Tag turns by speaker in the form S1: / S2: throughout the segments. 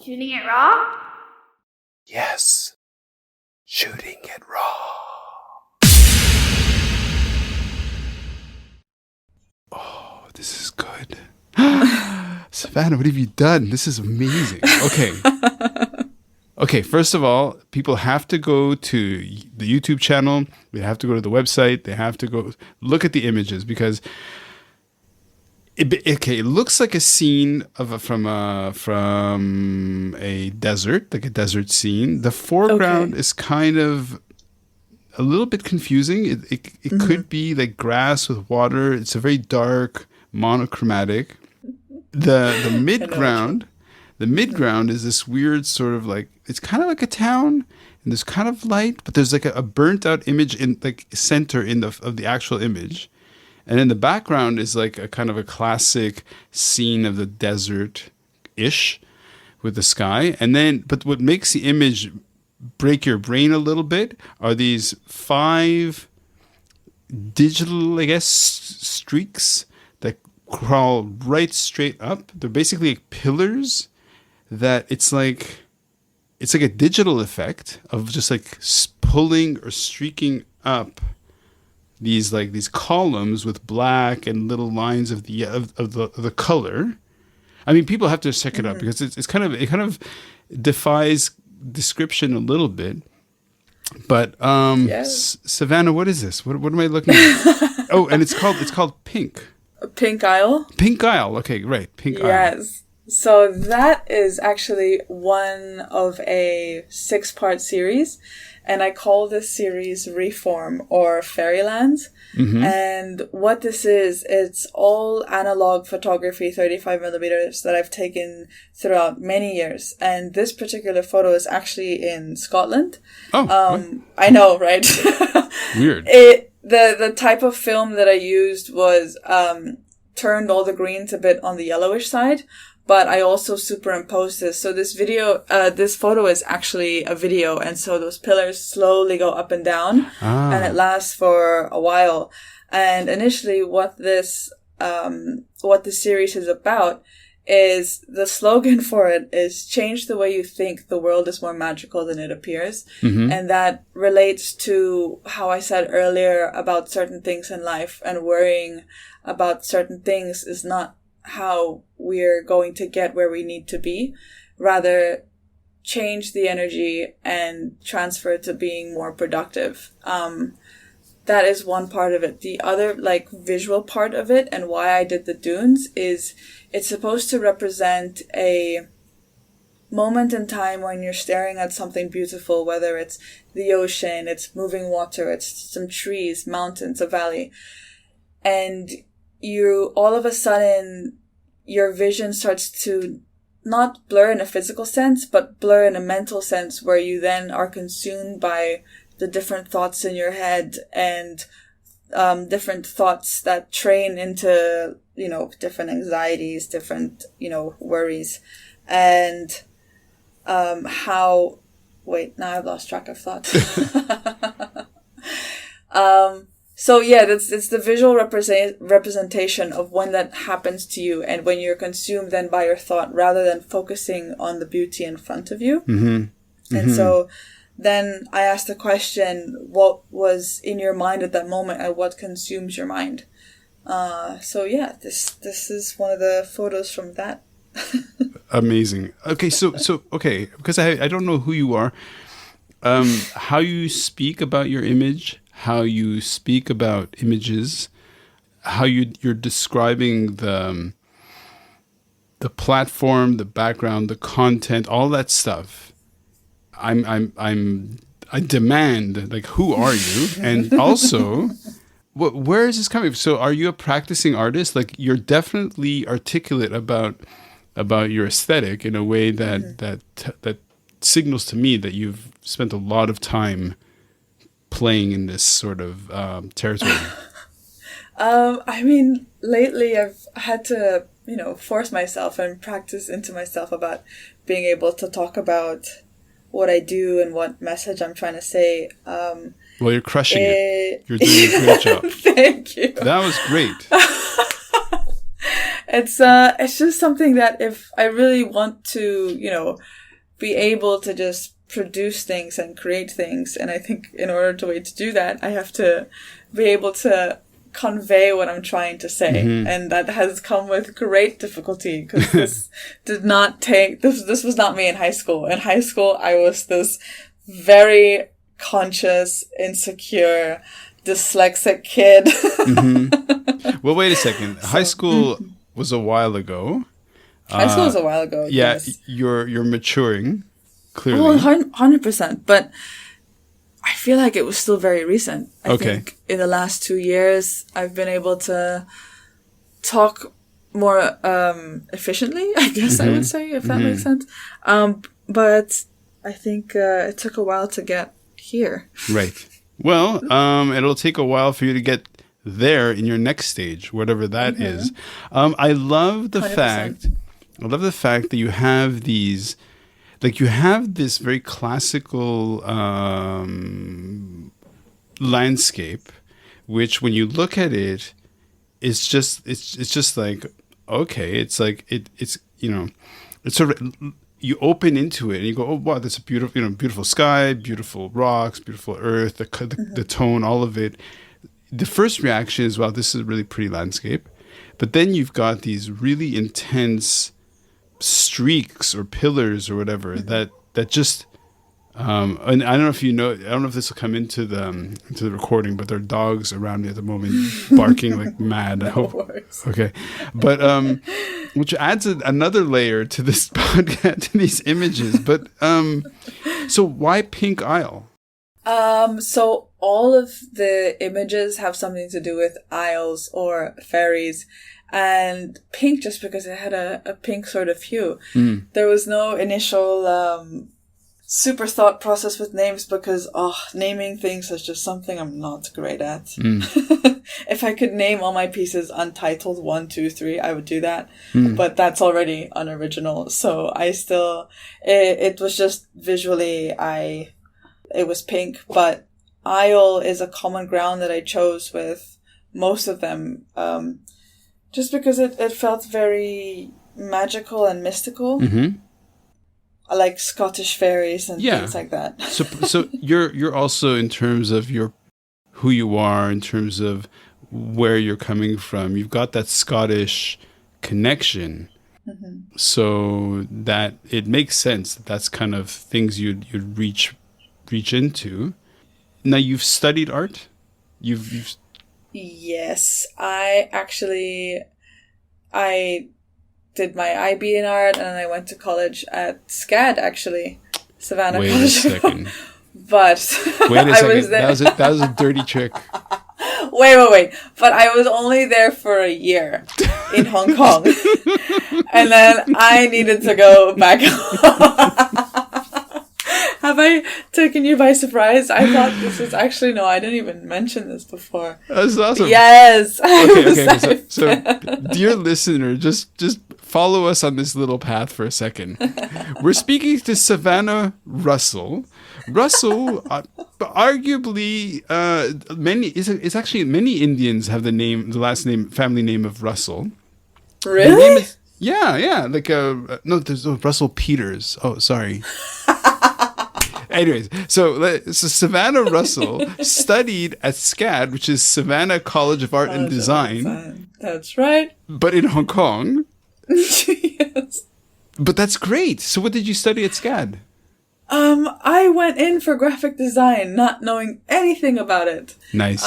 S1: Shooting it raw?
S2: Yes. Shooting it raw. Oh, this is good. Savannah, what have you done? This is amazing. Okay. Okay, first of all, people have to go to the YouTube channel. They have to go to the website. They have to go look at the images because it looks like a scene from a desert, like a desert scene. The foreground is kind of a little bit confusing. It could be like grass with water. It's a very dark, monochromatic. The midground is this weird sort of like, it's kind of like a town and there's kind of light, but there's like a burnt out image in like center of the actual image. And in the background is like a kind of a classic scene of the desert-ish with the sky. And then, but what makes the image break your brain a little bit are these 5 digital, I guess, streaks that crawl right straight up. They're basically like pillars that it's like a digital effect of just like pulling or streaking up these columns with black and little lines of the color. I mean, people have to check it out because it kind of defies description a little bit. But Savannah, what is this? What am I looking at? Oh, and it's called Pink.
S3: Pink Isle.
S2: Pink Isle. Okay, right. Pink Isle.
S3: Yes. So that is actually one of a 6-part series. And I call this series Reform or Fairylands. Mm-hmm. And what this is, it's all analog photography, 35 millimeters that I've taken throughout many years. And this particular photo is actually in Scotland.
S2: Oh,
S3: I know, right?
S2: Weird.
S3: The type of film that I used was turned all the greens a bit on the yellowish side. But I also superimposed this. So this photo is actually a video. And so those pillars slowly go up and down and it lasts for a while. And initially what this series is about is the slogan for it is change the way you think. The world is more magical than it appears. Mm-hmm. And that relates to how I said earlier about certain things in life and worrying about certain things is not how we're going to get where we need to be. Rather, change the energy and transfer it to being more productive. That is one part of it. The other, like, visual part of it and why I did the dunes is it's supposed to represent a moment in time when you're staring at something beautiful, whether it's the ocean, it's moving water, it's some trees, mountains, a valley. And you all of a sudden your vision starts to not blur in a physical sense, but blur in a mental sense where you then are consumed by the different thoughts in your head and different thoughts that train into, different anxieties, different, worries. And now I've lost track of thoughts. So yeah, it's the visual representation of when that happens to you and when you're consumed then by your thought rather than focusing on the beauty in front of you. Mm-hmm. And so then I asked the question, what was in your mind at that moment and what consumes your mind? So yeah, this is one of the photos from that.
S2: Amazing. Okay, so because I don't know who you are, how you speak about your image, how you speak about images, how you're describing the platform, the background, the content, all that stuff. I demand, like, who are you? And also, where is this coming from? So are you a practicing artist? Like, you're definitely articulate about your aesthetic in a way that signals to me that you've spent a lot of time playing in this sort of territory.
S3: I mean, lately I've had to, force myself and practice into myself about being able to talk about what I do and what message I'm trying to say.
S2: Well, you're crushing it. You're doing a great job.
S3: Thank you.
S2: That was great.
S3: It's just something that if I really want to, be able to just produce things and create things, and I think in order to do that, I have to be able to convey what I'm trying to say, and that has come with great difficulty because this did not take this was not me in high school. In high school, I was this very conscious, insecure, dyslexic kid.
S2: Well, wait a second. High school was a while ago.
S3: High school was a while ago.
S2: Yeah,
S3: yes.
S2: you're maturing, clearly.
S3: Well, 100%. But I feel like it was still very recent. I think in the last 2 years, I've been able to talk more efficiently, I guess I would say, if that makes sense. But I think it took a while to get here.
S2: Right. Well, it'll take a while for you to get there in your next stage, whatever that is. I love the
S3: 100%.
S2: fact that you have these, like you have this very classical landscape, which when you look at it, it's just like, okay, it's like it's sort of, you open into it and you go, oh wow, that's a beautiful, beautiful sky, beautiful rocks, beautiful earth, the tone, all of it. The first reaction is, wow, this is a really pretty landscape. But then you've got these really intense streaks or pillars or whatever that just and I don't know if I don't know if this will come into the recording, but there are dogs around me at the moment barking like mad. I hope. Okay, but which adds another layer to this podcast, to these images. But so why Pink Isle?
S3: So all of the images have something to do with isles or ferries, and pink just because it had a pink sort of hue. There was no initial super thought process with names because naming things is just something I'm not great at. If I could name all my pieces Untitled 1, 2, 3, I would do that. But that's already unoriginal. So I still, it was just visually, it was pink, but Isle is a common ground that I chose with most of them, just because it felt very magical and mystical. I like Scottish fairies and things like that.
S2: So you're also, in terms of who you are, in terms of where you're coming from, you've got that Scottish connection. So that it makes sense that's kind of things you'd reach into. Now you've studied art. You've
S3: Yes, I did my IB in art, and I went to college at SCAD, actually, Savannah
S2: Wait
S3: College.
S2: a second.
S3: But
S2: Wait a second.
S3: I was there.
S2: That was a dirty trick.
S3: Wait. But I was only there for a year in Hong Kong. And then I needed to go back home. Have I taken you by surprise? I thought this was actually, no, I didn't even mention this before.
S2: That's awesome.
S3: Yes.
S2: Okay. So dear listener, just follow us on this little path for a second. We're speaking to Savannah Russell. Russell, arguably, many Indians have the family name of Russell.
S3: Really?
S2: The name is, yeah. Like, no, there's Russell Peters. Oh, sorry. Anyways, so Savannah Russell studied at SCAD, which is Savannah College of Art and Design.
S3: That's right.
S2: But in Hong Kong.
S3: Yes.
S2: But that's great. So what did you study at SCAD?
S3: I went in for graphic design, not knowing anything about it.
S2: Nice.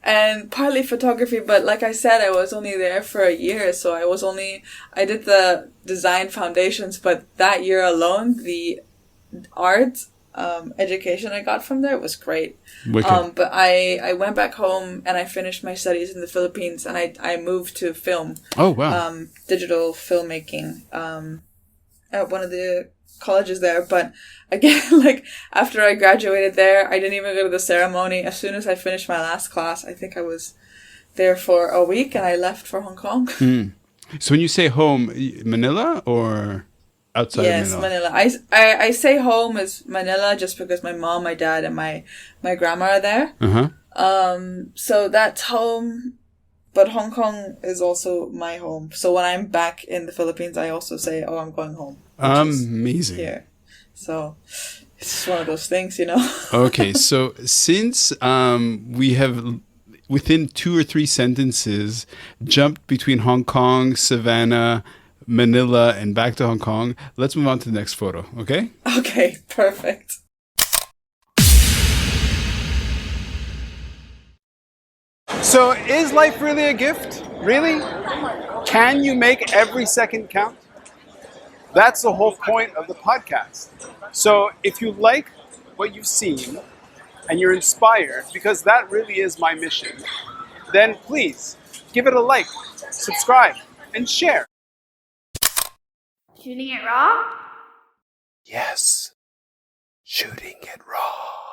S3: And partly photography, but like I said, I was only there for a year, so I did the design foundations, but that year alone, the art education I got from there was great. But I went back home and I finished my studies in the Philippines, and I moved to film.
S2: Oh wow.
S3: Digital filmmaking at one of the colleges there. But again, like after I graduated there, I didn't even go to the ceremony. As soon as I finished my last class, I think I was there for a week and I left for Hong Kong.
S2: So when you say home, Manila or outside
S3: yes,
S2: of Manila?
S3: I say home is Manila just because my mom, my dad, and my grandma are there. So that's home. But Hong Kong is also my home. So when I'm back in the Philippines, I also say, "Oh, I'm going home."
S2: Amazing.
S3: Here. So it's just one of those things, you know.
S2: Okay, so since we have within 2 or 3 sentences jumped between Hong Kong, Savannah, Manila, and back to Hong Kong, let's move on to the next photo, okay?
S3: Okay, perfect.
S2: So is life really a gift? Really? Can you make every second count? That's the whole point of the podcast. So if you like what you've seen and you're inspired, because that really is my mission, then please give it a like, subscribe, and share.
S1: Shooting it raw?
S2: Yes, shooting it raw.